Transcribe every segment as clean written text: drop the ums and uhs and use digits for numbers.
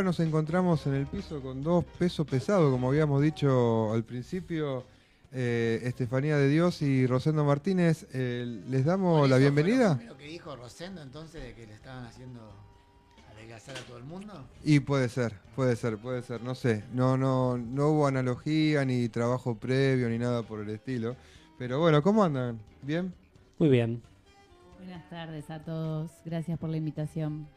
ahora nos encontramos en el piso con dos pesos pesados, como habíamos dicho al principio, Estefanía de Dios y Rosendo Martínez. ¿Les Por damos la eso fue lo bienvenida? primero que dijo Rosendo entonces de que le estaban haciendo adelgazar a todo el mundo. Y puede ser, no sé. No hubo analogía, ni trabajo previo, ni nada por el estilo. Pero bueno, ¿cómo andan? ¿Bien? Muy bien. Buenas tardes a todos, gracias por la invitación.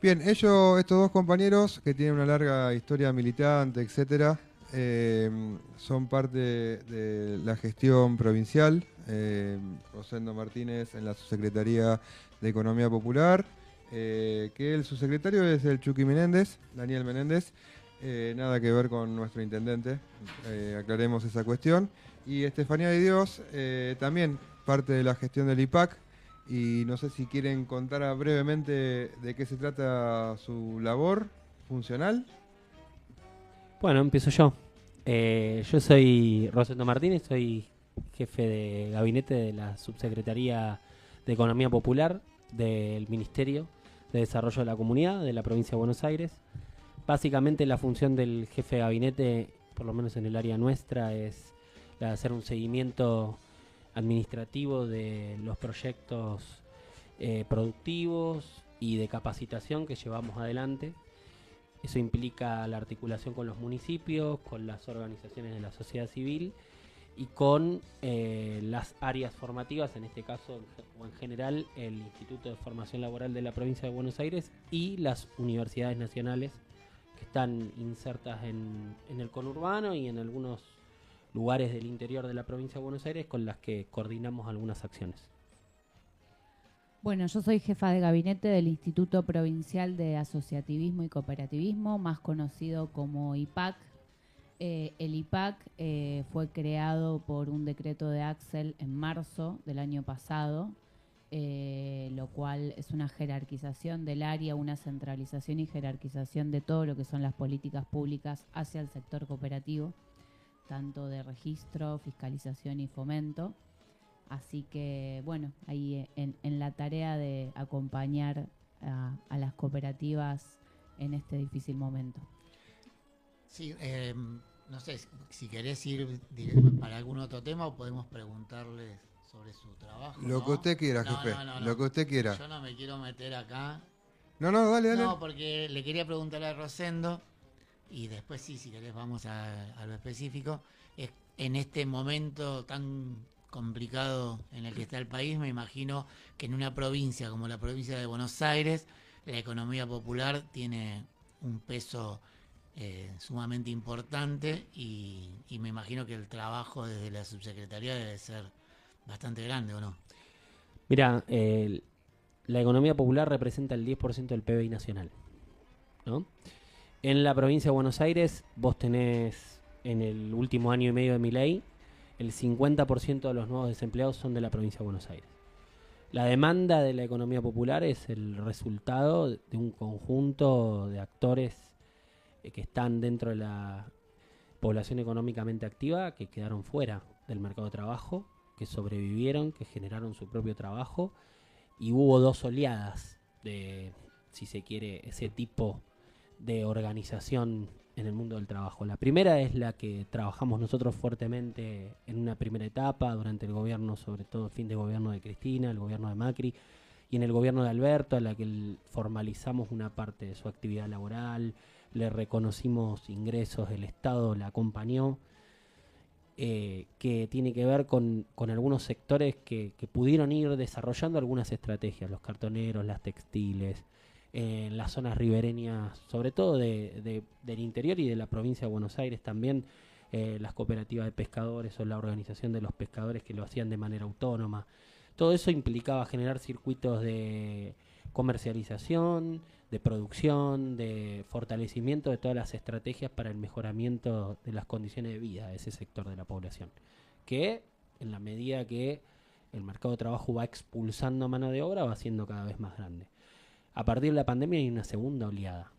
Bien, estos dos compañeros que tienen una larga historia militante, etcétera, son parte de la gestión provincial. Rosendo Martínez en la subsecretaría de Economía Popular, que el subsecretario es el Chucky Menéndez, Daniel Menéndez, nada que ver con nuestro intendente, aclaremos esa cuestión. Y Estefanía de Dios, también parte de la gestión del IPAC. Y no sé si quieren contar brevemente de qué se trata su labor funcional. Bueno, empiezo yo. Yo soy Rosendo Martínez, soy jefe de gabinete de la Subsecretaría de Economía Popular del Ministerio de Desarrollo de la Comunidad de la provincia de Buenos Aires. Básicamente la función del jefe de gabinete, por lo menos en el área nuestra, es la de hacer un seguimiento administrativo de los proyectos productivos y de capacitación que llevamos adelante. Eso implica la articulación con los municipios, con las organizaciones de la sociedad civil y con las áreas formativas, en este caso o en general el Instituto de Formación Laboral de la provincia de Buenos Aires y las universidades nacionales que están insertas en el conurbano y en algunos lugares del interior de la provincia de Buenos Aires con las que coordinamos algunas acciones. Bueno, yo soy jefa de gabinete del Instituto Provincial de Asociativismo y Cooperativismo, más conocido como IPAC. El IPAC fue creado por un decreto de Axel en marzo del año pasado, lo cual es una jerarquización del área, una centralización y jerarquización de todo lo que son las políticas públicas hacia el sector cooperativo, tanto de registro, fiscalización y fomento. Así que, bueno, ahí en la tarea de acompañar a las cooperativas en este difícil momento. Sí, no sé si querés ir para algún otro tema o podemos preguntarles sobre su trabajo. Lo que usted quiera, jefe. Lo que usted quiera. Yo no me quiero meter acá. No, dale. No, porque le quería preguntar a Rosendo y después sí, si querés vamos a lo específico. En este momento tan complicado en el que está el país, me imagino que en una provincia como la provincia de Buenos Aires, la economía popular tiene un peso sumamente importante y me imagino que el trabajo desde la subsecretaría debe ser bastante grande, ¿o no? Mira, la economía popular representa el 10% del PBI nacional, ¿no? En la provincia de Buenos Aires vos tenés en el último año y medio de mi ley el 50% de los nuevos desempleados son de la provincia de Buenos Aires. La demanda de la economía popular es el resultado de un conjunto de actores que están dentro de la población económicamente activa, que quedaron fuera del mercado de trabajo, que sobrevivieron, que generaron su propio trabajo, y hubo dos oleadas de, si se quiere, ese tipo de organización en el mundo del trabajo. La primera es la que trabajamos nosotros fuertemente en una primera etapa durante el gobierno, sobre todo el fin de gobierno de Cristina, el gobierno de Macri y en el gobierno de Alberto, a la que formalizamos una parte de su actividad laboral, le reconocimos ingresos, el Estado la acompañó, que tiene que ver con algunos sectores que pudieron ir desarrollando algunas estrategias, los cartoneros, las textiles, en las zonas ribereñas, sobre todo del interior y de la provincia de Buenos Aires también, las cooperativas de pescadores o la organización de los pescadores que lo hacían de manera autónoma. Todo eso implicaba generar circuitos de comercialización, de producción, de fortalecimiento de todas las estrategias para el mejoramiento de las condiciones de vida de ese sector de la población, que en la medida que el mercado de trabajo va expulsando mano de obra va siendo cada vez más grande. A partir de la pandemia hay una segunda oleada.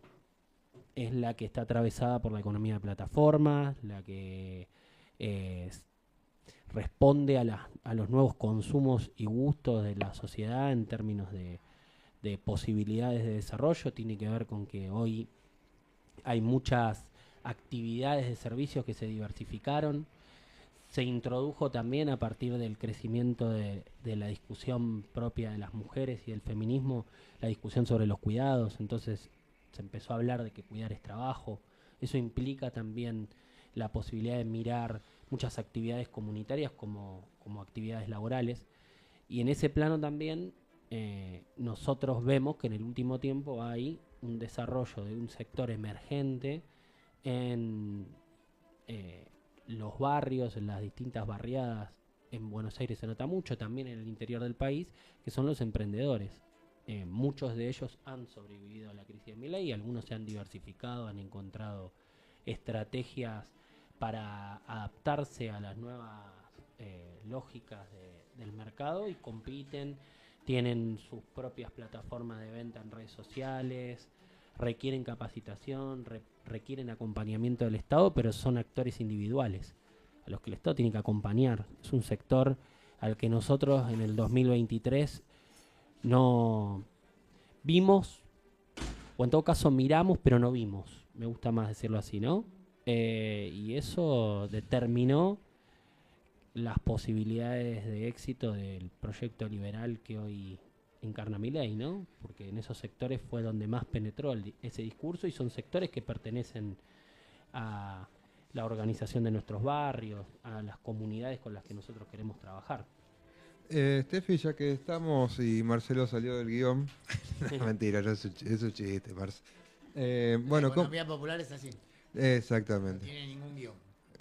Es la que está atravesada por la economía de plataformas, la que responde a los nuevos consumos y gustos de la sociedad en términos de posibilidades de desarrollo. Tiene que ver con que hoy hay muchas actividades de servicios que se diversificaron. Se introdujo también a partir del crecimiento de la discusión propia de las mujeres y del feminismo, la discusión sobre los cuidados. Entonces se empezó a hablar de que cuidar es trabajo. Eso implica también la posibilidad de mirar muchas actividades comunitarias como actividades laborales. Y en ese plano también nosotros vemos que en el último tiempo hay un desarrollo de un sector emergente en los barrios, en las distintas barriadas. En Buenos Aires se nota mucho, también en el interior del país, que son los emprendedores. Muchos de ellos han sobrevivido a la crisis de Milei, algunos se han diversificado, han encontrado estrategias para adaptarse a las nuevas lógicas del mercado y compiten, tienen sus propias plataformas de venta en redes sociales, requieren capacitación, requieren acompañamiento del Estado, pero son actores individuales a los que el Estado tiene que acompañar. Es un sector al que nosotros en el 2023 no vimos, o en todo caso miramos, pero no vimos. Me gusta más decirlo así, ¿no? Y eso determinó las posibilidades de éxito del proyecto liberal que hoy encarna Milei, ¿no? Porque en esos sectores fue donde más penetró ese discurso, y son sectores que pertenecen a la organización de nuestros barrios, a las comunidades con las que nosotros queremos trabajar. Steffi, ya que estamos y Marcelo salió del guión, no, mentira, es un chiste, Marce. La economía popular es así. Exactamente. No tiene ningún guión.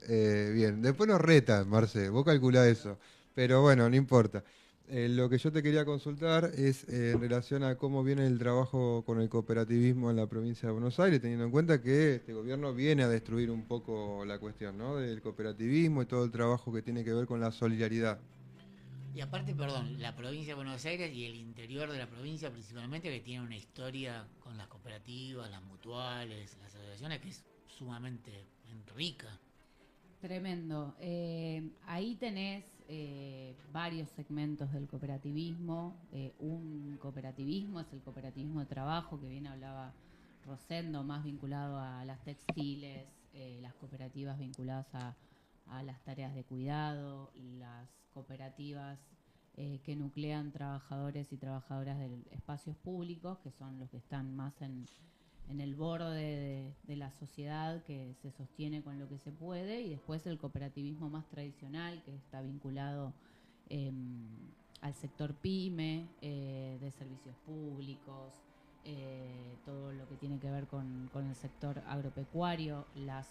Bien, después nos reta, Marce, vos calculá eso. Pero bueno, no importa. Lo que yo te quería consultar es en relación a cómo viene el trabajo con el cooperativismo en la provincia de Buenos Aires, teniendo en cuenta que este gobierno viene a destruir un poco la cuestión, ¿no?, del cooperativismo y todo el trabajo que tiene que ver con la solidaridad. Y aparte, perdón, la provincia de Buenos Aires y el interior de la provincia principalmente, que tiene una historia con las cooperativas, las mutuales, las asociaciones, que es sumamente rica. Tremendo. Ahí tenés varios segmentos del cooperativismo. Un cooperativismo es el cooperativismo de trabajo, que bien hablaba Rosendo, más vinculado a las textiles, las cooperativas vinculadas a las tareas de cuidado, las cooperativas que nuclean trabajadores y trabajadoras de espacios públicos, que son los que están más en el borde de la sociedad, que se sostiene con lo que se puede, y después el cooperativismo más tradicional, que está vinculado al sector pyme, de servicios públicos, todo lo que tiene que ver con el sector agropecuario, las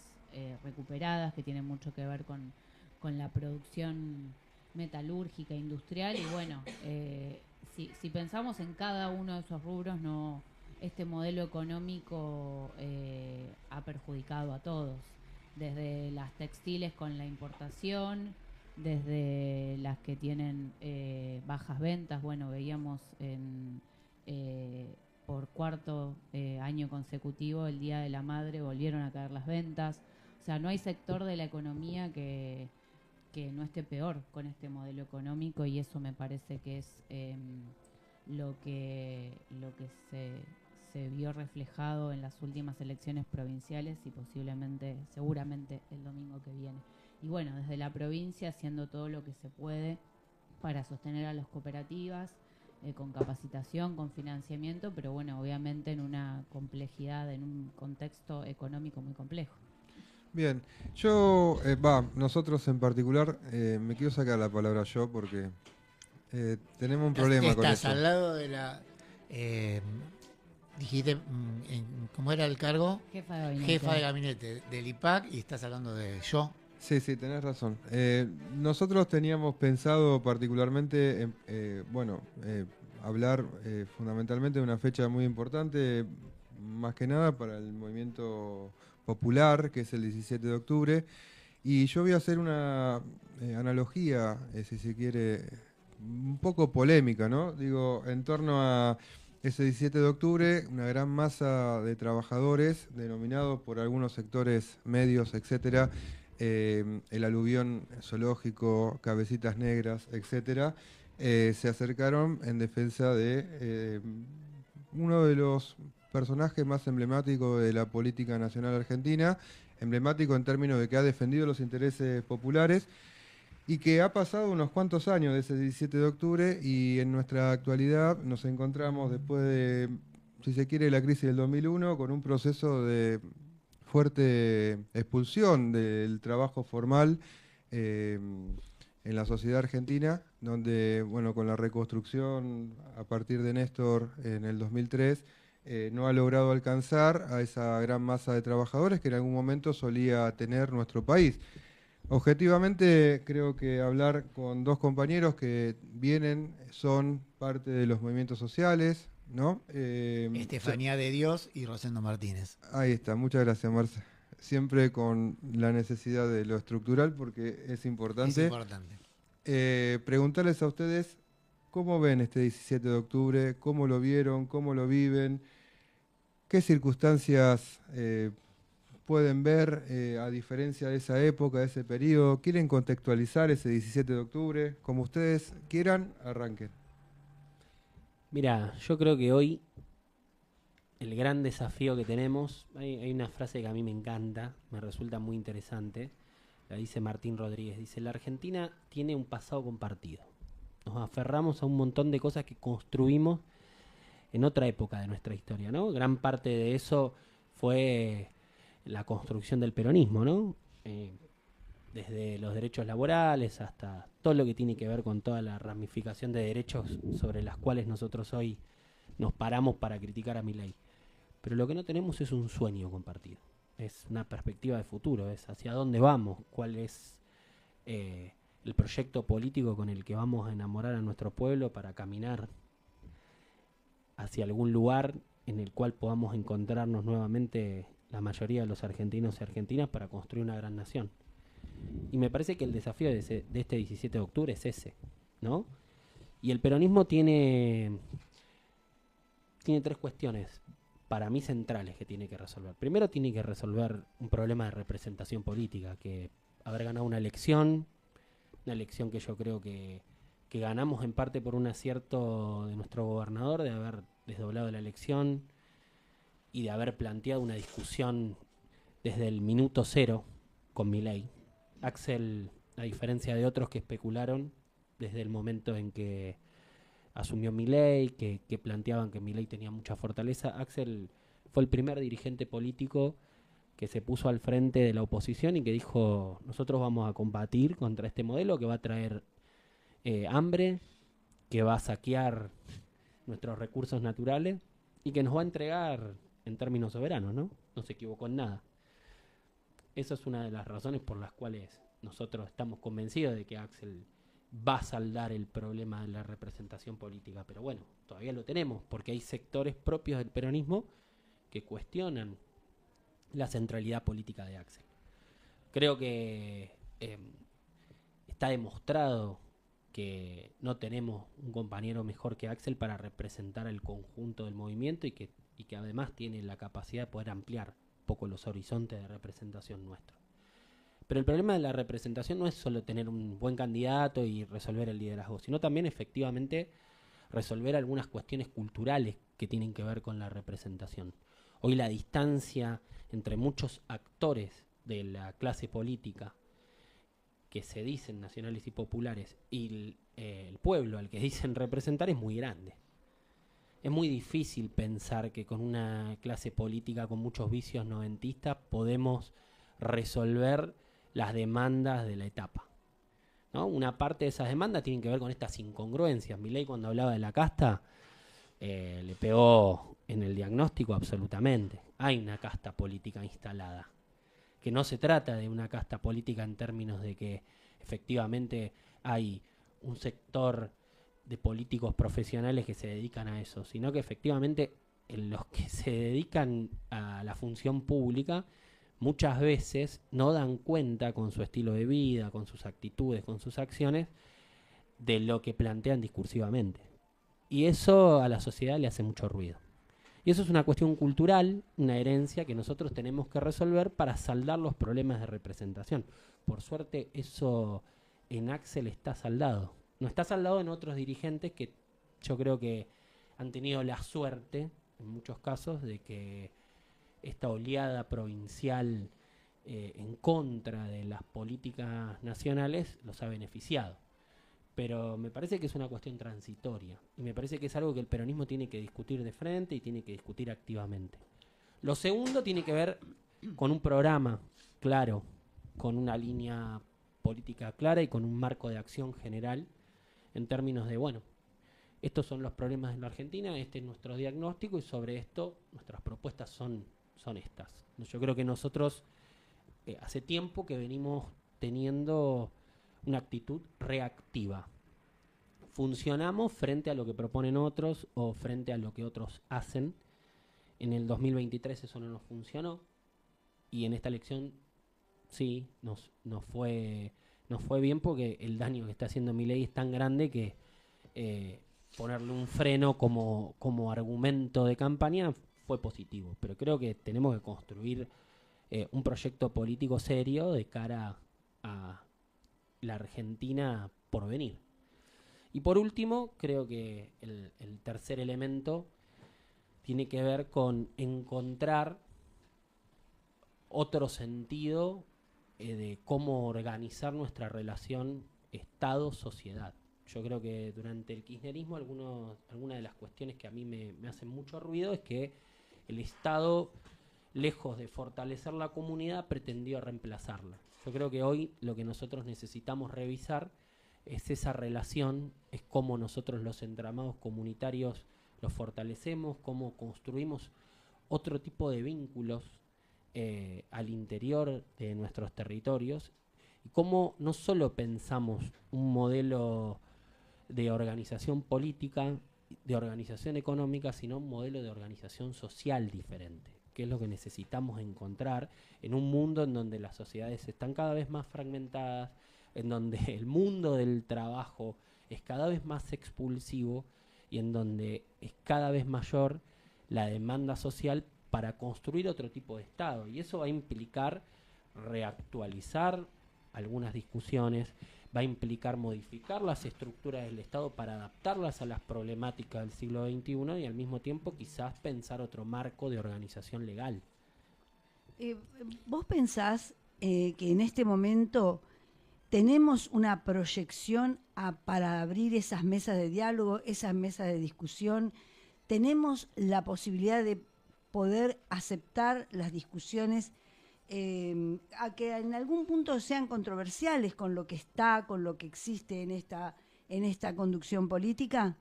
recuperadas, que tienen mucho que ver con la producción metalúrgica, industrial, y bueno, si pensamos en cada uno de esos rubros, este modelo económico ha perjudicado a todos, desde las textiles con la importación, desde las que tienen bajas ventas. Bueno, veíamos por cuarto año consecutivo, el Día de la Madre, volvieron a caer las ventas. O sea, no hay sector de la economía que no esté peor con este modelo económico, y eso me parece que es lo que se vio reflejado en las últimas elecciones provinciales y seguramente el domingo que viene. Y bueno, desde la provincia haciendo todo lo que se puede para sostener a las cooperativas, con capacitación, con financiamiento, pero bueno, obviamente en una complejidad, en un contexto económico muy complejo. Bien, nosotros en particular, me quiero sacar la palabra yo porque tenemos un problema con eso. Estás al lado de la... dijiste, ¿cómo era el cargo? Jefa de gabinete. Jefa de gabinete del IPAC, y estás hablando de yo. Sí, tenés razón. Nosotros teníamos pensado particularmente, hablar fundamentalmente de una fecha muy importante, más que nada para el movimiento popular, que es el 17 de octubre. Y yo voy a hacer una analogía, si se quiere, un poco polémica, ¿no? Digo, en torno a ese 17 de octubre, una gran masa de trabajadores, denominados por algunos sectores medios, etcétera, el aluvión zoológico, cabecitas negras, etcétera, se acercaron en defensa de uno de los personajes más emblemáticos de la política nacional argentina, emblemático en términos de que ha defendido los intereses populares y que ha pasado unos cuantos años de ese 17 de octubre y en nuestra actualidad nos encontramos después de, si se quiere, la crisis del 2001 con un proceso de fuerte expulsión del trabajo formal en la sociedad argentina, donde, bueno, con la reconstrucción a partir de Néstor en el 2003, no ha logrado alcanzar a esa gran masa de trabajadores que en algún momento solía tener nuestro país. Objetivamente, creo que hablar con dos compañeros que vienen, son parte de los movimientos sociales, ¿no? Estefanía de Dios y Rosendo Martínez. Ahí está, muchas gracias, Marce. Siempre con la necesidad de lo estructural porque es importante. Es importante. Preguntarles a ustedes cómo ven este 17 de octubre, cómo lo vieron, cómo lo viven, qué circunstancias pueden ver a diferencia de esa época, de ese periodo. ¿Quieren contextualizar ese 17 de octubre? Como ustedes quieran, arranquen. Mira, yo creo que hoy el gran desafío que tenemos, hay una frase que a mí me encanta, me resulta muy interesante, la dice Martín Rodríguez, dice: la Argentina tiene un pasado compartido. Nos aferramos a un montón de cosas que construimos en otra época de nuestra historia, ¿no? Gran parte de eso fue la construcción del peronismo, ¿no? Desde los derechos laborales hasta todo lo que tiene que ver con toda la ramificación de derechos sobre las cuales nosotros hoy nos paramos para criticar a Milei. Pero lo que no tenemos es un sueño compartido, es una perspectiva de futuro, es hacia dónde vamos, cuál es el proyecto político con el que vamos a enamorar a nuestro pueblo para caminar hacia algún lugar en el cual podamos encontrarnos nuevamente la mayoría de los argentinos y argentinas para construir una gran nación. Y me parece que el desafío de este 17 de octubre es ese, ¿no? Y el peronismo tiene tres cuestiones para mí centrales que tiene que resolver. Primero tiene que resolver un problema de representación política, que haber ganado una elección que yo creo que ganamos en parte por un acierto de nuestro gobernador, de haber desdoblado la elección y de haber planteado una discusión desde el minuto cero con Milei. Axel, a diferencia de otros que especularon desde el momento en que asumió Milei, que planteaban que Milei tenía mucha fortaleza, Axel fue el primer dirigente político que se puso al frente de la oposición y que dijo: nosotros vamos a combatir contra este modelo que va a traer hambre, que va a saquear nuestros recursos naturales y que nos va a entregar en términos soberanos, ¿no? No se equivocó en nada. Esa es una de las razones por las cuales nosotros estamos convencidos de que Axel va a saldar el problema de la representación política. Pero bueno, todavía lo tenemos, porque hay sectores propios del peronismo que cuestionan la centralidad política de Axel. Creo que está demostrado que no tenemos un compañero mejor que Axel para representar el conjunto del movimiento y que además tiene la capacidad de poder ampliar un poco los horizontes de representación nuestro. Pero el problema de la representación no es solo tener un buen candidato y resolver el liderazgo, sino también efectivamente resolver algunas cuestiones culturales que tienen que ver con la representación. Hoy la distancia entre muchos actores de la clase política que se dicen nacionales y populares y el pueblo al que dicen representar es muy grande. Es muy difícil pensar que con una clase política con muchos vicios noventistas podemos resolver las demandas de la etapa, ¿no? Una parte de esas demandas tienen que ver con estas incongruencias. Milei, cuando hablaba de la casta, le pegó en el diagnóstico absolutamente. Hay una casta política instalada, que no se trata de una casta política en términos de que efectivamente hay un sector de políticos profesionales que se dedican a eso, sino que efectivamente en los que se dedican a la función pública muchas veces no dan cuenta con su estilo de vida, con sus actitudes, con sus acciones, de lo que plantean discursivamente. Y eso a la sociedad le hace mucho ruido. Y eso es una cuestión cultural, una herencia que nosotros tenemos que resolver para saldar los problemas de representación. Por suerte eso en Axel está saldado. No está saldado en otros dirigentes que yo creo que han tenido la suerte en muchos casos, de que esta oleada provincial en contra de las políticas nacionales los ha beneficiado. Pero me parece que es una cuestión transitoria y me parece que es algo que el peronismo tiene que discutir de frente y tiene que discutir activamente. Lo segundo tiene que ver con un programa claro, con una línea política clara y con un marco de acción general en términos de, bueno, estos son los problemas de la Argentina, este es nuestro diagnóstico y sobre esto nuestras propuestas son estas. Yo creo que nosotros hace tiempo que venimos teniendo una actitud reactiva. Funcionamos frente a lo que proponen otros o frente a lo que otros hacen. En el 2023 eso no nos funcionó y en esta elección sí nos fue bien porque el daño que está haciendo Milei es tan grande que ponerle un freno como argumento de campaña fue positivo. Pero creo que tenemos que construir un proyecto político serio de cara a la Argentina por venir. Y por último, creo que el tercer elemento tiene que ver con encontrar otro sentido de cómo organizar nuestra relación Estado-sociedad. Yo creo que durante el kirchnerismo alguna de las cuestiones que a mí me hacen mucho ruido es que el Estado, lejos de fortalecer la comunidad, pretendió reemplazarla. Yo creo que hoy lo que nosotros necesitamos revisar es esa relación, es cómo nosotros los entramados comunitarios los fortalecemos, cómo construimos otro tipo de vínculos al interior de nuestros territorios y cómo no solo pensamos un modelo de organización política, de organización económica, sino un modelo de organización social diferente, que es lo que necesitamos encontrar en un mundo en donde las sociedades están cada vez más fragmentadas, en donde el mundo del trabajo es cada vez más expulsivo y en donde es cada vez mayor la demanda social para construir otro tipo de Estado. Y eso va a implicar reactualizar algunas discusiones, va a implicar modificar las estructuras del Estado para adaptarlas a las problemáticas del siglo XXI y al mismo tiempo quizás pensar otro marco de organización legal. ¿Vos pensás que en este momento tenemos una proyección para abrir esas mesas de diálogo, esas mesas de discusión? ¿Tenemos la posibilidad de poder aceptar las discusiones a que en algún punto sean controversiales con lo que está, con lo que existe en esta conducción política?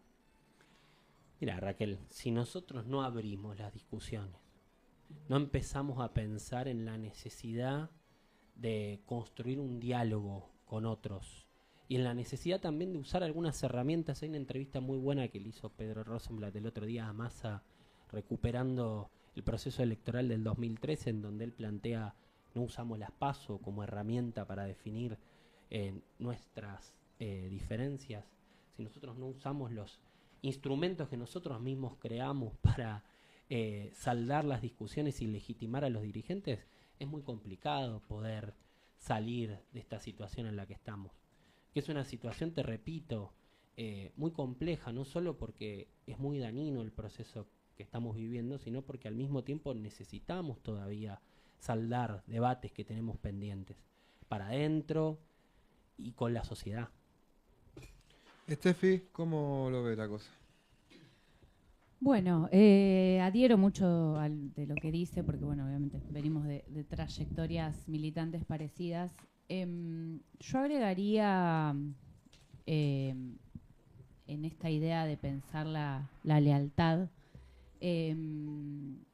Mira, Raquel, si nosotros no abrimos las discusiones, no empezamos a pensar en la necesidad de construir un diálogo con otros y en la necesidad también de usar algunas herramientas. Hay una entrevista muy buena que le hizo Pedro Rosenblatt el otro día a Massa recuperando el proceso electoral del 2013, en donde él plantea: no usamos las PASO como herramienta para definir nuestras diferencias. Si nosotros no usamos los instrumentos que nosotros mismos creamos para saldar las discusiones y legitimar a los dirigentes, es muy complicado poder salir de esta situación en la que estamos. Que es una situación, te repito, muy compleja, no solo porque es muy dañino el proceso que estamos viviendo, sino porque al mismo tiempo necesitamos todavía saldar debates que tenemos pendientes para adentro y con la sociedad. Estefi, ¿cómo lo ve la cosa? Bueno, adhiero mucho de lo que dice, porque bueno, obviamente venimos de trayectorias militantes parecidas. Yo agregaría en esta idea de pensar la lealtad. En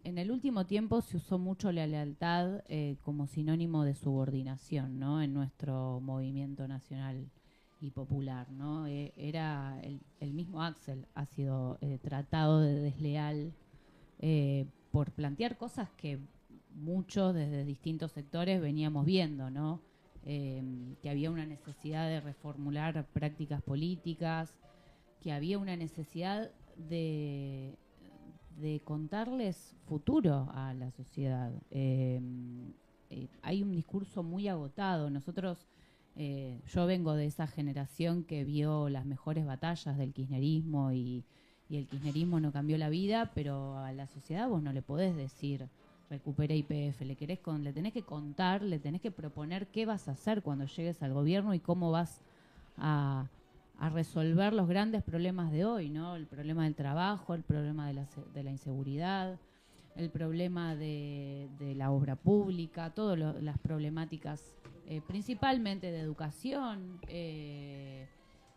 el último tiempo se usó mucho la lealtad como sinónimo de subordinación, ¿no? En nuestro movimiento nacional y popular, ¿no? Era el mismo Axel ha sido tratado de desleal por plantear cosas que muchos desde distintos sectores veníamos viendo, ¿no? Que había una necesidad de reformular prácticas políticas, que había una necesidad de contarles futuro a la sociedad. Hay un discurso muy agotado. Nosotros, yo vengo de esa generación que vio las mejores batallas del kirchnerismo y y el kirchnerismo no cambió la vida, pero a la sociedad vos no le podés decir recupera YPF, le tenés que contar, le tenés que proponer qué vas a hacer cuando llegues al gobierno y cómo vas a resolver los grandes problemas de hoy, ¿no? El problema del trabajo, el problema de la inseguridad, el problema de la obra pública, todas las problemáticas, principalmente de educación,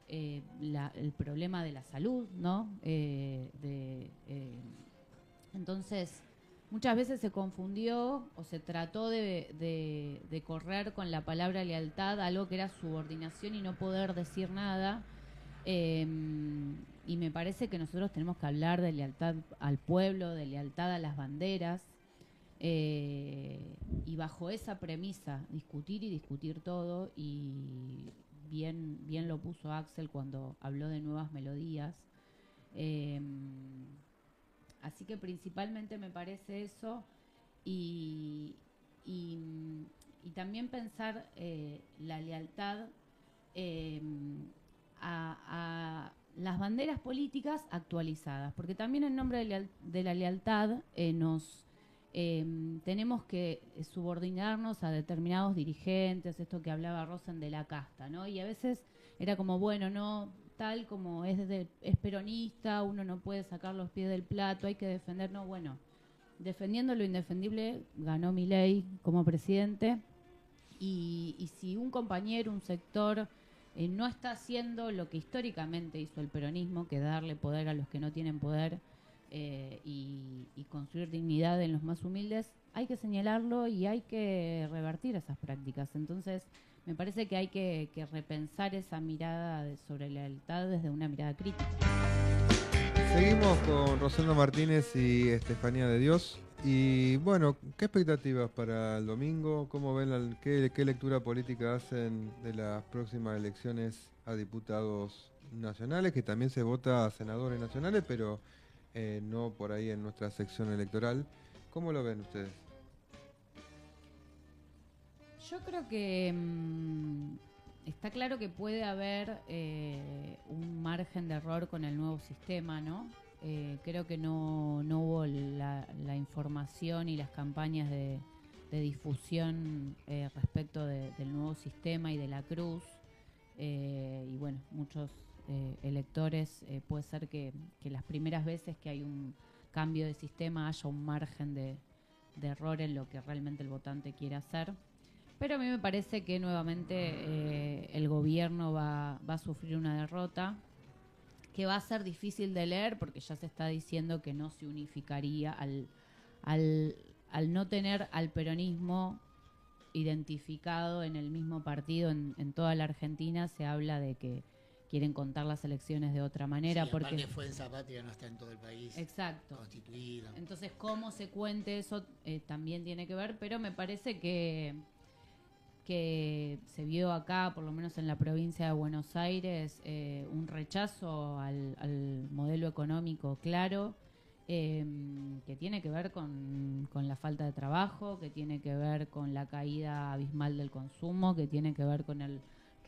el problema de la salud, ¿no? Entonces, muchas veces se confundió o se trató de correr con la palabra lealtad, algo que era subordinación y no poder decir nada. Y me parece que nosotros tenemos que hablar de lealtad al pueblo, de lealtad a las banderas, y bajo esa premisa discutir y discutir todo, y bien lo puso Axel cuando habló de nuevas melodías. Así que principalmente me parece eso, y también pensar la lealtad a las banderas políticas actualizadas, porque también en nombre de la lealtad nos tenemos que subordinarnos a determinados dirigentes, esto que hablaba Rosen de la casta, ¿no? Y a veces era como, bueno, no, tal como es peronista, uno no puede sacar los pies del plato, hay que defender, no, bueno, defendiendo lo indefendible, ganó Milei como presidente, y si un compañero, un sector no está haciendo lo que históricamente hizo el peronismo, que darle poder a los que no tienen poder, y construir dignidad en los más humildes, hay que señalarlo y hay que revertir esas prácticas. Entonces, me parece que hay que repensar esa mirada sobre la lealtad desde una mirada crítica. Seguimos con Rosendo Martínez y Estefanía de Dios. Y bueno, ¿qué expectativas para el domingo? ¿Cómo ven qué lectura política hacen de las próximas elecciones a diputados nacionales? Que también se vota a senadores nacionales, pero no por ahí en nuestra sección electoral. ¿Cómo lo ven ustedes? Yo creo que está claro que puede haber un margen de error con el nuevo sistema, ¿no? Creo que no hubo la información y las campañas de difusión respecto del nuevo sistema y de la cruz. Y bueno, muchos electores, puede ser que las primeras veces que hay un cambio de sistema haya un margen de error en lo que realmente el votante quiere hacer. Pero a mí me parece que nuevamente el gobierno va a sufrir una derrota que va a ser difícil de leer, porque ya se está diciendo que no se unificaría al no tener al peronismo identificado en el mismo partido en toda la Argentina. Se habla de que quieren contar las elecciones de otra manera, sí, porque Fuerza Patria no está en todo el país. Exacto. Constituido. Entonces, cómo se cuente eso también tiene que ver, pero me parece que se vio acá, por lo menos en la provincia de Buenos Aires, un rechazo al modelo económico claro, que tiene que ver con la falta de trabajo, que tiene que ver con la caída abismal del consumo, que tiene que ver con el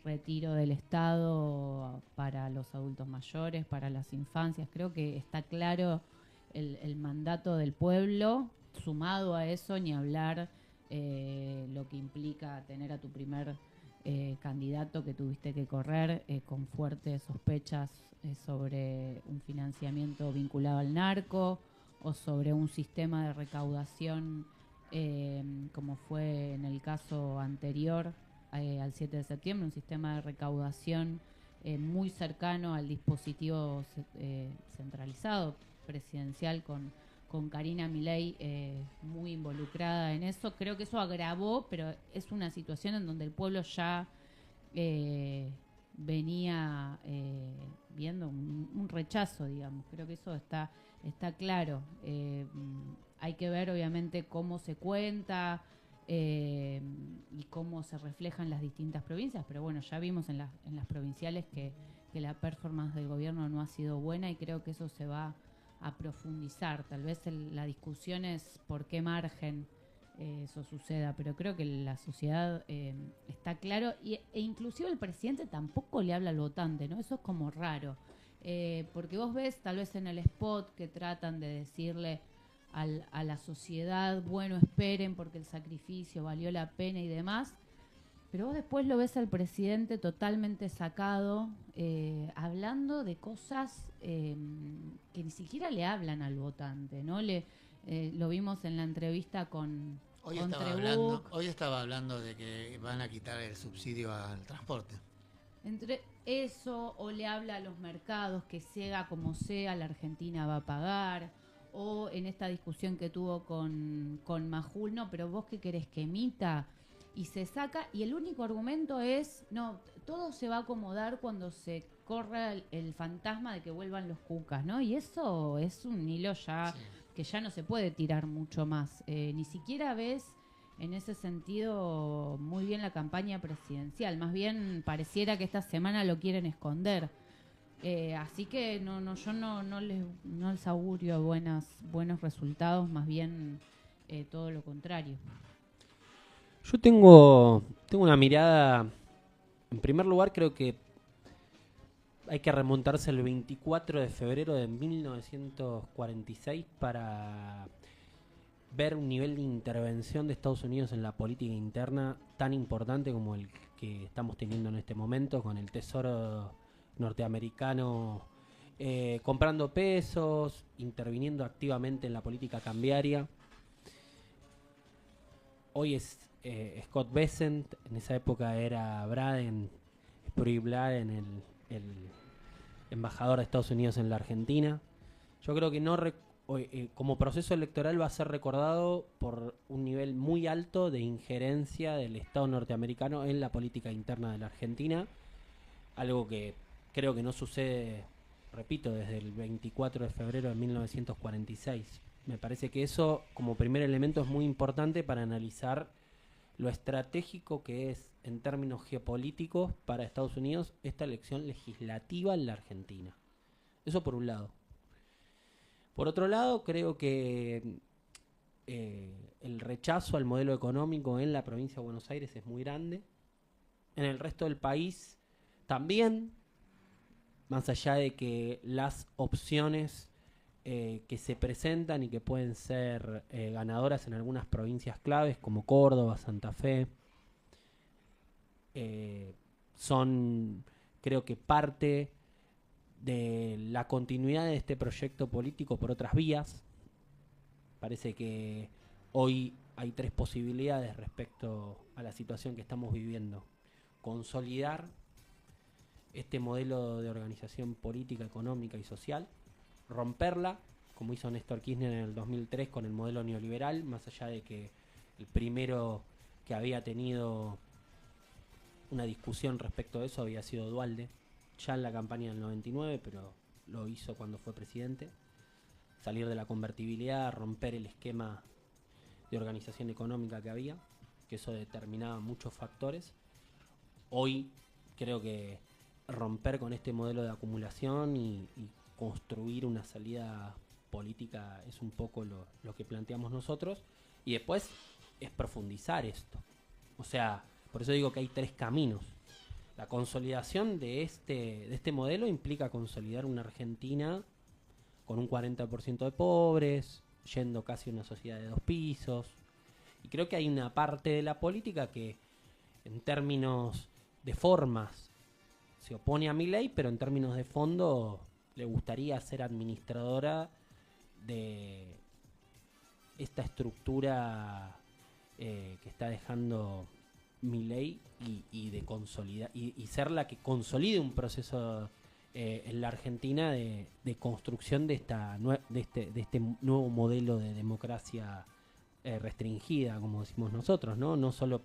retiro del Estado para los adultos mayores, para las infancias. Creo que está claro el mandato del pueblo. Sumado a eso, ni hablar lo que implica tener a tu primer candidato que tuviste que correr con fuertes sospechas sobre un financiamiento vinculado al narco, o sobre un sistema de recaudación como fue en el caso anterior al 7 de septiembre, un sistema de recaudación muy cercano al dispositivo centralizado presidencial, con Karina Milei muy involucrada en eso. Creo que eso agravó, pero es una situación en donde el pueblo ya venía viendo un rechazo, digamos. Creo que eso está claro. Hay que ver, obviamente, cómo se cuenta y cómo se refleja en las distintas provincias, pero bueno, ya vimos en las provinciales que la performance del gobierno no ha sido buena, y creo que eso se va a profundizar. Tal vez la discusión es por qué margen eso suceda, pero creo que la sociedad está claro, e inclusive el presidente tampoco le habla al votante, ¿no? Eso es como raro. Porque vos ves tal vez en el spot que tratan de decirle a la sociedad, bueno, esperen porque el sacrificio valió la pena y demás, pero vos después lo ves al presidente totalmente sacado, hablando de cosas que ni siquiera le hablan al votante, ¿no? Lo vimos en la entrevista con Trebuch. Hoy estaba hablando de que van a quitar el subsidio al transporte. Entre eso, o le habla a los mercados que sea como sea, la Argentina va a pagar, o en esta discusión que tuvo con Majul, no, pero vos qué querés que emita, y se saca, y el único argumento es, no, todo se va a acomodar cuando se corra el fantasma de que vuelvan los cucas, ¿no? Y eso es un hilo ya, sí, que ya no se puede tirar mucho más, ni siquiera ves en ese sentido muy bien la campaña presidencial, más bien pareciera que esta semana lo quieren esconder. Así que yo no les augurio buenos resultados, más bien todo lo contrario. Yo tengo una mirada, en primer lugar creo que hay que remontarse al 24 de febrero de 1946 para ver un nivel de intervención de Estados Unidos en la política interna tan importante como el que estamos teniendo en este momento, con el Tesoro norteamericano comprando pesos, interviniendo activamente en la política cambiaria. Hoy es Scott Bessent, en esa época era Spruill Braden, el embajador de Estados Unidos en la Argentina. Yo creo que como proceso electoral va a ser recordado por un nivel muy alto de injerencia del Estado norteamericano en la política interna de la Argentina, algo que creo que no sucede, repito, desde el 24 de febrero de 1946. Me parece que eso, como primer elemento, es muy importante para analizar lo estratégico que es, en términos geopolíticos, para Estados Unidos esta elección legislativa en la Argentina. Eso por un lado. Por otro lado, creo que el rechazo al modelo económico en la provincia de Buenos Aires es muy grande. En el resto del país también, más allá de que las opciones que se presentan y que pueden ser ganadoras en algunas provincias claves como Córdoba, Santa Fe, son, creo que, parte de la continuidad de este proyecto político por otras vías. Parece que hoy hay tres posibilidades respecto a la situación que estamos viviendo. Consolidar este modelo de organización política, económica y social, romperla, como hizo Néstor Kirchner en el 2003 con el modelo neoliberal, más allá de que el primero que había tenido una discusión respecto de eso había sido Duhalde, ya en la campaña del 99, pero lo hizo cuando fue presidente. Salir de la convertibilidad, romper el esquema de organización económica que había, que eso determinaba muchos factores. Hoy creo que romper con este modelo de acumulación y construir una salida política es un poco lo que planteamos nosotros, y después es profundizar esto. O sea, por eso digo que hay tres caminos. La consolidación de este modelo implica consolidar una Argentina con un 40% de pobres, yendo casi a una sociedad de 2 pisos. Y creo que hay una parte de la política que, en términos de formas, se opone a Milei, pero en términos de fondo le gustaría ser administradora de esta estructura que está dejando Milei y de consolidar y ser la que consolide un proceso en la Argentina de construcción de este nuevo modelo de democracia restringida, como decimos nosotros, no solo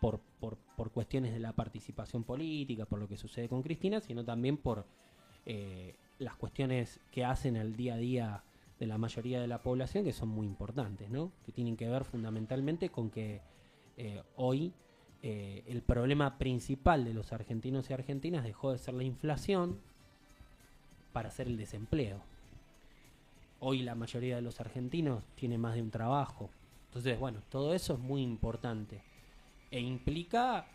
por cuestiones de la participación política, por lo que sucede con Cristina, sino también por las cuestiones que hacen el día a día de la mayoría de la población, que son muy importantes, ¿no? Que tienen que ver fundamentalmente con que hoy el problema principal de los argentinos y argentinas dejó de ser la inflación para ser el desempleo. Hoy la mayoría de los argentinos tiene más de un trabajo. Entonces, bueno, todo eso es muy importante e implica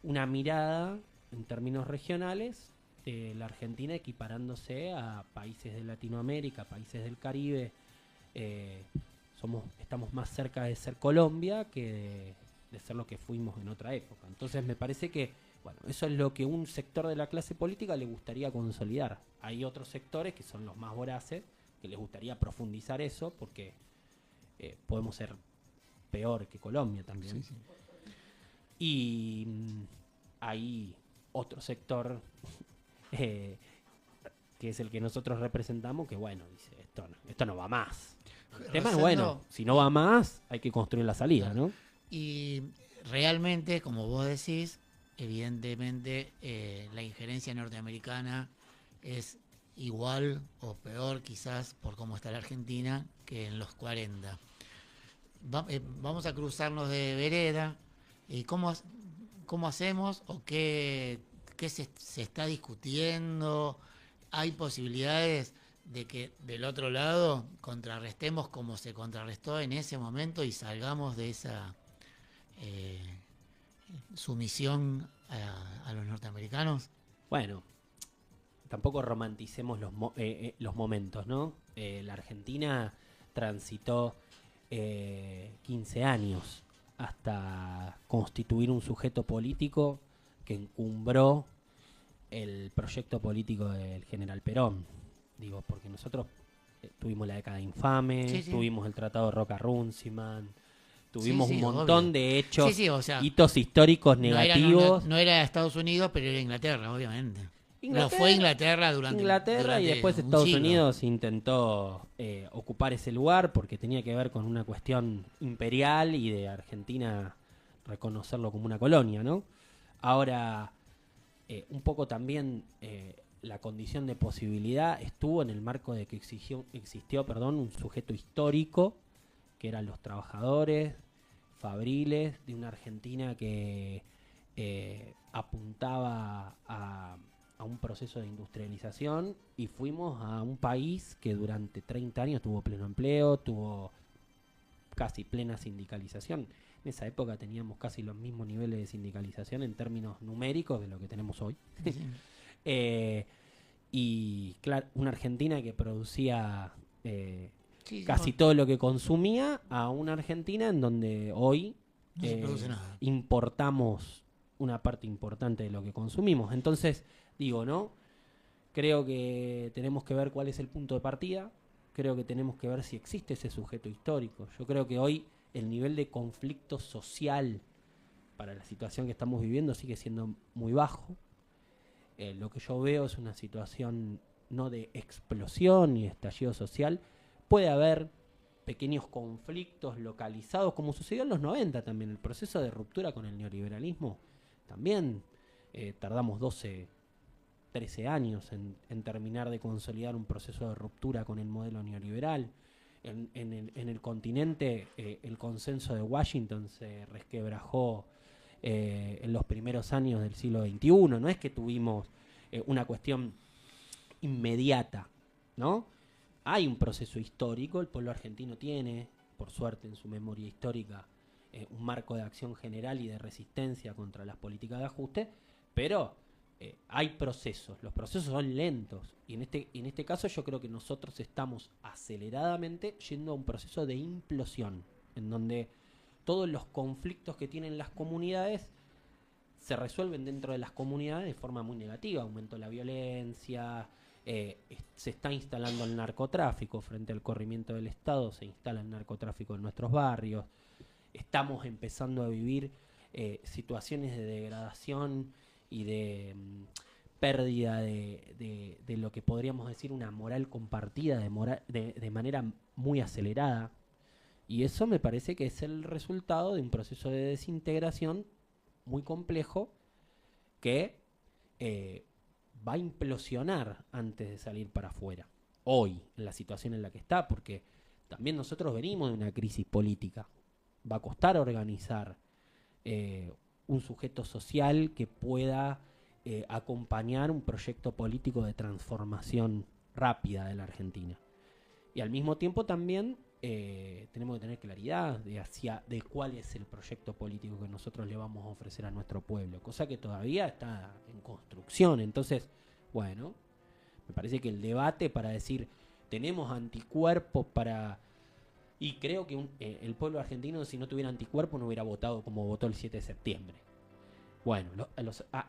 una mirada en términos regionales de la Argentina equiparándose a países de Latinoamérica, países del Caribe. Estamos más cerca de ser Colombia que de ser lo que fuimos en otra época. Entonces me parece que, bueno, eso es lo que un sector de la clase política le gustaría consolidar. Hay otros sectores que son los más voraces, que les gustaría profundizar eso, porque podemos ser peor que Colombia también. Sí, sí. Y hay otro sector que es el que nosotros representamos, que bueno, dice, esto no va más. El tema es, bueno, si no va más, hay que construir la salida, ¿no? Y realmente, como vos decís, evidentemente la injerencia norteamericana es igual o peor quizás por cómo está la Argentina que en los 40. Vamos a cruzarnos de vereda. ¿Y cómo hacemos o qué se está discutiendo? ¿Hay posibilidades de que del otro lado contrarrestemos como se contrarrestó en ese momento y salgamos de esa sumisión a los norteamericanos? Bueno, tampoco romanticemos los momentos, ¿no? La Argentina transitó 15 años hasta constituir un sujeto político que encumbró el proyecto político del general Perón. Digo, porque nosotros tuvimos la década infame, sí, sí. Tuvimos el tratado Roca-Runciman, tuvimos un montón obvio. De hechos, o sea, hitos históricos negativos. No era Estados Unidos, pero era Inglaterra, obviamente. No, fue Inglaterra durante y después Estados Unidos intentó ocupar ese lugar porque tenía que ver con una cuestión imperial y de Argentina reconocerlo como una colonia, ¿no? Ahora, un poco también la condición de posibilidad estuvo en el marco de que existió un sujeto histórico que eran los trabajadores fabriles de una Argentina que apuntaba a un proceso de industrialización, y fuimos a un país que durante 30 años tuvo pleno empleo, tuvo casi plena sindicalización. En esa época teníamos casi los mismos niveles de sindicalización en términos numéricos de lo que tenemos hoy. Sí. Y claro, una Argentina que producía casi todo lo que consumía, a una Argentina en donde hoy no se produce nada. Importamos una parte importante de lo que consumimos. Entonces, digo, ¿no? Creo que tenemos que ver cuál es el punto de partida. Creo que tenemos que ver si existe ese sujeto histórico. Yo creo que hoy el nivel de conflicto social para la situación que estamos viviendo sigue siendo muy bajo. Lo que yo veo es una situación no de explosión ni estallido social. Puede haber pequeños conflictos localizados, como sucedió en los 90 también. El proceso de ruptura con el neoliberalismo también tardamos 13 años en terminar de consolidar un proceso de ruptura con el modelo neoliberal. En el continente el consenso de Washington se resquebrajó en los primeros años del siglo XXI. No es que tuvimos una cuestión inmediata, ¿no? Hay un proceso histórico, el pueblo argentino tiene, por suerte en su memoria histórica, un marco de acción general y de resistencia contra las políticas de ajuste, pero hay procesos, los procesos son lentos, y en este caso yo creo que nosotros estamos aceleradamente yendo a un proceso de implosión, en donde todos los conflictos que tienen las comunidades se resuelven dentro de las comunidades de forma muy negativa. Aumentó la violencia, se está instalando el narcotráfico frente al corrimiento del Estado, se instala el narcotráfico en nuestros barrios, estamos empezando a vivir situaciones de degradación y de pérdida de lo que podríamos decir una moral compartida de manera muy acelerada, y eso me parece que es el resultado de un proceso de desintegración muy complejo que va a implosionar antes de salir para afuera hoy, en la situación en la que está, porque también nosotros venimos de una crisis política. Va a costar organizar un sujeto social que pueda acompañar un proyecto político de transformación rápida de la Argentina. Y al mismo tiempo también tenemos que tener claridad de cuál es el proyecto político que nosotros le vamos a ofrecer a nuestro pueblo, cosa que todavía está en construcción. Entonces, Bueno, me parece que el debate para decir tenemos anticuerpos para... Y creo que el pueblo argentino, si no tuviera anticuerpos, no hubiera votado como votó el 7 de septiembre. Bueno,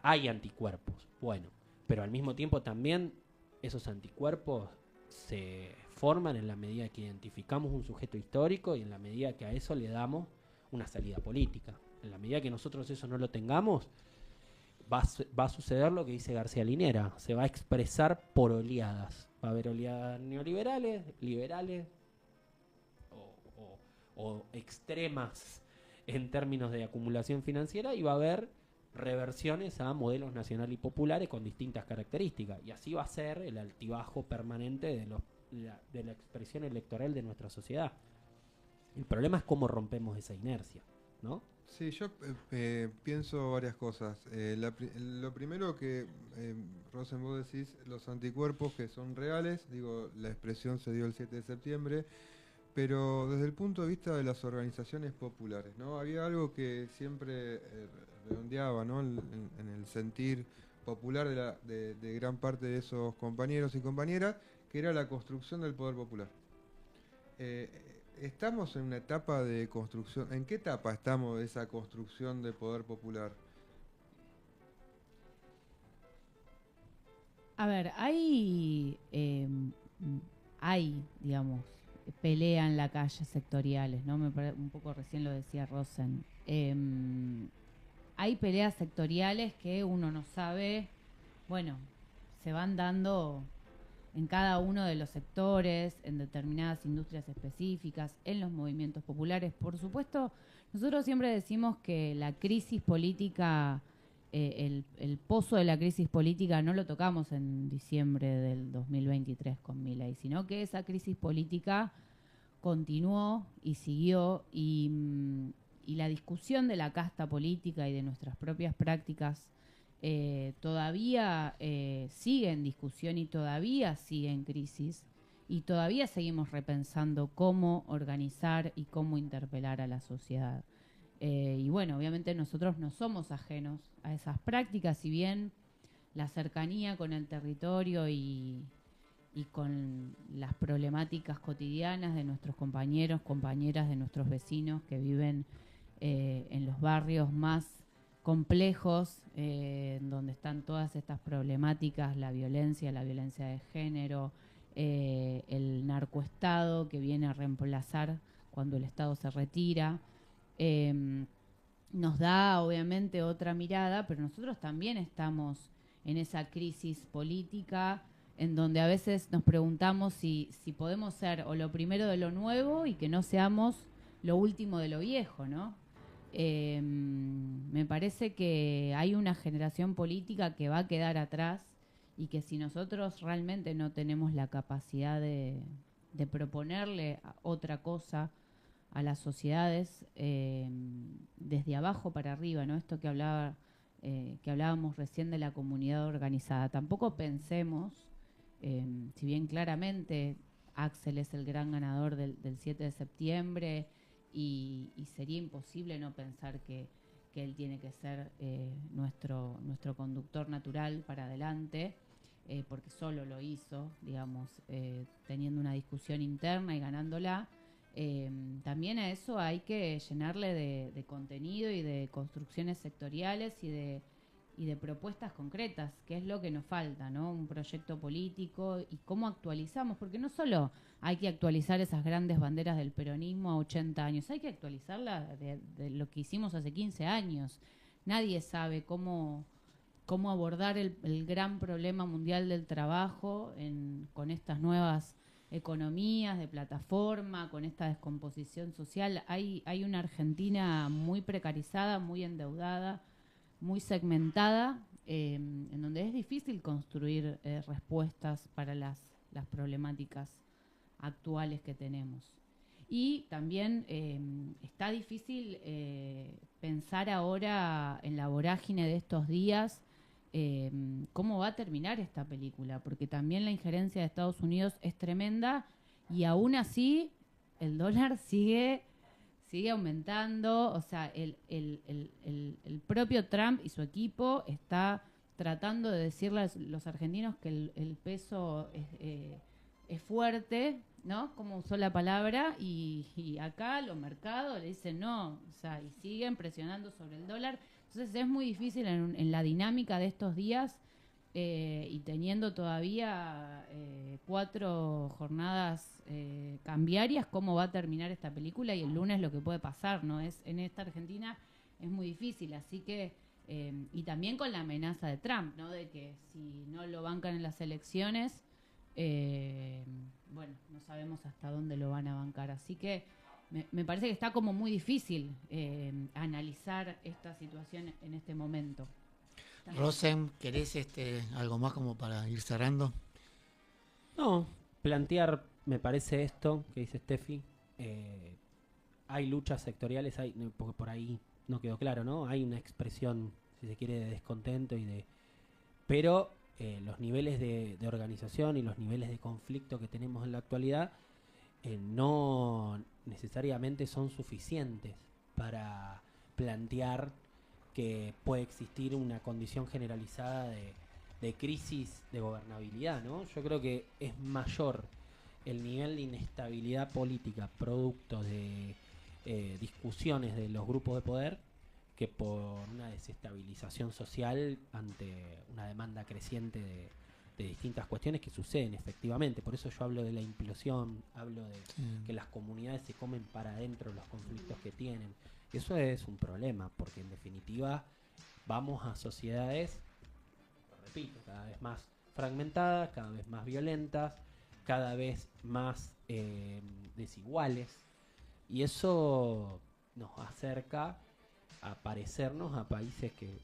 hay anticuerpos, bueno, pero al mismo tiempo también esos anticuerpos se forman en la medida que identificamos un sujeto histórico y en la medida que a eso le damos una salida política. En la medida que nosotros eso no lo tengamos, va a suceder lo que dice García Linera, se va a expresar por oleadas. Va a haber oleadas neoliberales, liberales o extremas en términos de acumulación financiera, y va a haber reversiones a modelos nacional y populares con distintas características. Y así va a ser el altibajo permanente de la expresión electoral de nuestra sociedad. El problema es cómo rompemos esa inercia, ¿no? Sí, yo pienso varias cosas. Lo primero que, Rosen, vos decís, los anticuerpos que son reales, digo, la expresión se dio el 7 de septiembre, pero desde el punto de vista de las organizaciones populares, ¿no? Había algo que siempre redondeaba, ¿no? En el sentir popular de gran parte de esos compañeros y compañeras, que era la construcción del poder popular. Estamos en una etapa de construcción. ¿En qué etapa estamos de esa construcción de poder popular? A ver, digamos, pelea en la calle sectoriales, ¿no? Un poco recién lo decía Rosen. Hay peleas sectoriales que uno no sabe, bueno, se van dando en cada uno de los sectores, en determinadas industrias específicas, en los movimientos populares. Por supuesto, nosotros siempre decimos que la crisis política, el pozo de la crisis política no lo tocamos en diciembre del 2023 con Milei, sino que esa crisis política continuó y siguió, y la discusión de la casta política y de nuestras propias prácticas todavía sigue en discusión y todavía sigue en crisis, y todavía seguimos repensando cómo organizar y cómo interpelar a la sociedad. Y bueno, obviamente nosotros no somos ajenos a esas prácticas, si bien la cercanía con el territorio y con las problemáticas cotidianas de nuestros compañeros, compañeras, de nuestros vecinos que viven en los barrios más complejos, donde están todas estas problemáticas, la violencia de género, el narcoestado que viene a reemplazar cuando el Estado se retira, nos da obviamente otra mirada, pero nosotros también estamos en esa crisis política en donde a veces nos preguntamos si podemos ser o lo primero de lo nuevo y que no seamos lo último de lo viejo, ¿no? Me parece que hay una generación política que va a quedar atrás, y que si nosotros realmente no tenemos la capacidad de proponerle otra cosa a las sociedades desde abajo para arriba, ¿no? Esto que hablábamos recién de la comunidad organizada. Tampoco pensemos, si bien claramente Axel es el gran ganador del 7 de septiembre, y sería imposible no pensar que él tiene que ser nuestro conductor natural para adelante, porque solo lo hizo, digamos, teniendo una discusión interna y ganándola. También a eso hay que llenarle de contenido y de construcciones sectoriales y de propuestas concretas, que es lo que nos falta, ¿no? Un proyecto político y cómo actualizamos, porque no solo hay que actualizar esas grandes banderas del peronismo a 80 años, hay que actualizarlas de lo que hicimos hace 15 años. Nadie sabe cómo abordar el gran problema mundial del trabajo con estas nuevas economías de plataforma, con esta descomposición social. Hay una Argentina muy precarizada, muy endeudada, muy segmentada, en donde es difícil construir respuestas para las problemáticas actuales que tenemos. Y también está difícil pensar ahora en la vorágine de estos días cómo va a terminar esta película, porque también la injerencia de Estados Unidos es tremenda, y aún así el dólar sigue aumentando. O sea, el propio Trump y su equipo está tratando de decirle a los argentinos que el peso es fuerte, ¿no? Como usó la palabra, y acá los mercados le dicen no, o sea, y siguen presionando sobre el dólar. Entonces es muy difícil en la dinámica de estos días, y teniendo todavía 4 jornadas cambiarias, cómo va a terminar esta película y el lunes lo que puede pasar, ¿no? En esta Argentina es muy difícil, así que y también con la amenaza de Trump, ¿no? De que si no lo bancan en las elecciones, bueno, no sabemos hasta dónde lo van a bancar. Así que me parece que está como muy difícil analizar esta situación en este momento. Rosen, ¿querés algo más como para ir cerrando? No, plantear, me parece esto que dice Steffi. Hay luchas sectoriales, porque por ahí no quedó claro, ¿no? Hay una expresión, si se quiere, de descontento pero los niveles de organización y los niveles de conflicto que tenemos en la actualidad no necesariamente son suficientes para plantear que puede existir una condición generalizada de crisis de gobernabilidad, ¿no? Yo creo que es mayor el nivel de inestabilidad política producto de discusiones de los grupos de poder que por una desestabilización social ante una demanda creciente de distintas cuestiones que suceden efectivamente. Por eso yo hablo de la implosión, hablo de que las comunidades se comen para adentro los conflictos que tienen. Eso es un problema, porque en definitiva vamos a sociedades, lo repito, cada vez más fragmentadas, cada vez más violentas, cada vez más desiguales, y eso nos acerca a parecernos a países que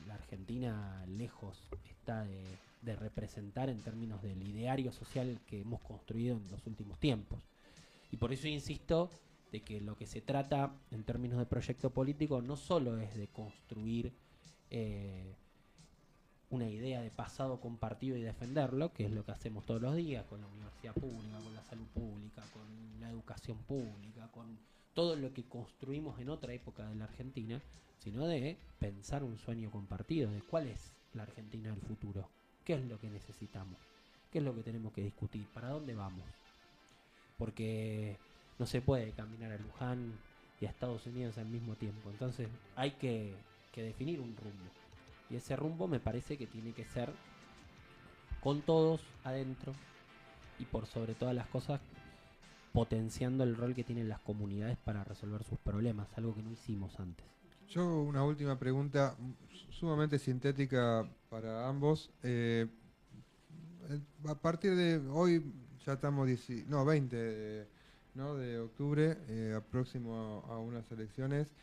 la Argentina lejos está de representar en términos del ideario social que hemos construido en los últimos tiempos. Y por eso insisto de que lo que se trata en términos de proyecto político no solo es de construir una idea de pasado compartido y defenderlo, que es lo que hacemos todos los días con la universidad pública, con la salud pública, con la educación pública, con todo lo que construimos en otra época de la Argentina, sino de pensar un sueño compartido de cuál es la Argentina del futuro, qué es lo que necesitamos, qué es lo que tenemos que discutir, para dónde vamos. Porque no se puede caminar a Luján y a Estados Unidos al mismo tiempo. Entonces hay que definir un rumbo. Y ese rumbo me parece que tiene que ser con todos adentro y por sobre todas las cosas potenciando el rol que tienen las comunidades para resolver sus problemas, algo que no hicimos antes. Yo una última pregunta sumamente sintética para ambos. A partir de hoy ya estamos 20 de octubre, próximo a unas elecciones.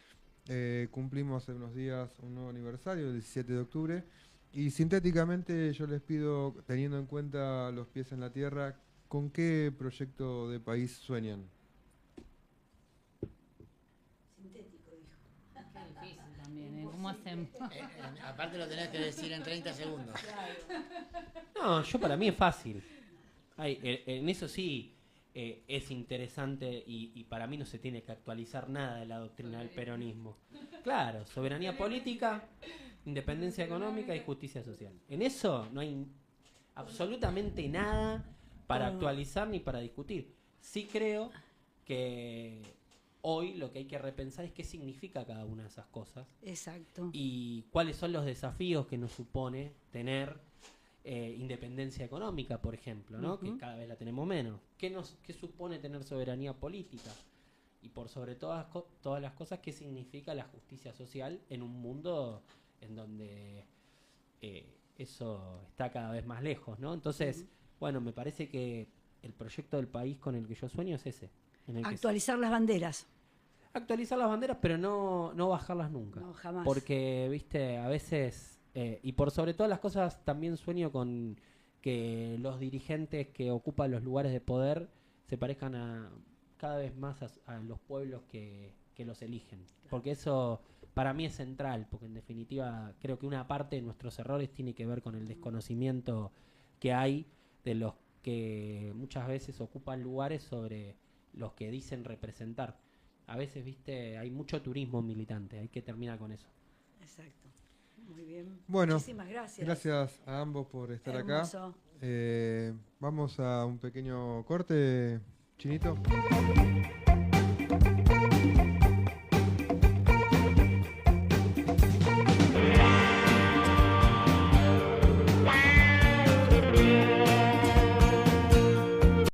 Cumplimos hace unos días un nuevo aniversario, el 17 de octubre. Y sintéticamente yo les pido, teniendo en cuenta los pies en la tierra, ¿con qué proyecto de país sueñan? Sintético, dijo. Qué difícil también, ¿cómo hacen? Aparte lo tenés que decir en 30 segundos. No, para mí es fácil. En eso sí es interesante y para mí no se tiene que actualizar nada de la doctrina del peronismo. Claro, soberanía política, independencia económica y justicia social. En eso no hay absolutamente nada para actualizar ni para discutir. Sí creo que hoy lo que hay que repensar es qué significa cada una de esas cosas. Exacto. Y cuáles son los desafíos que nos supone tener independencia económica, por ejemplo, ¿no? Que cada vez la tenemos menos. ¿Qué supone tener soberanía política? Y por sobre todas las cosas, ¿qué significa la justicia social en un mundo en donde eso está cada vez más lejos, ¿no? Entonces, bueno, me parece que el proyecto del país con el que yo sueño es ese. Actualizar las banderas. Actualizar las banderas, pero no bajarlas nunca. No, jamás. Porque, viste, a veces... y por sobre todas las cosas también sueño con que los dirigentes que ocupan los lugares de poder se parezcan cada vez más a los pueblos que los eligen. Porque eso para mí es central, porque en definitiva creo que una parte de nuestros errores tiene que ver con el desconocimiento que hay de los que muchas veces ocupan lugares sobre los que dicen representar. A veces, viste, hay mucho turismo militante, hay que terminar con eso. Exacto. Muy bien. Bueno, muchísimas gracias. Gracias a ambos por estar Hermoso. acá. Vamos a un pequeño corte, Chinito.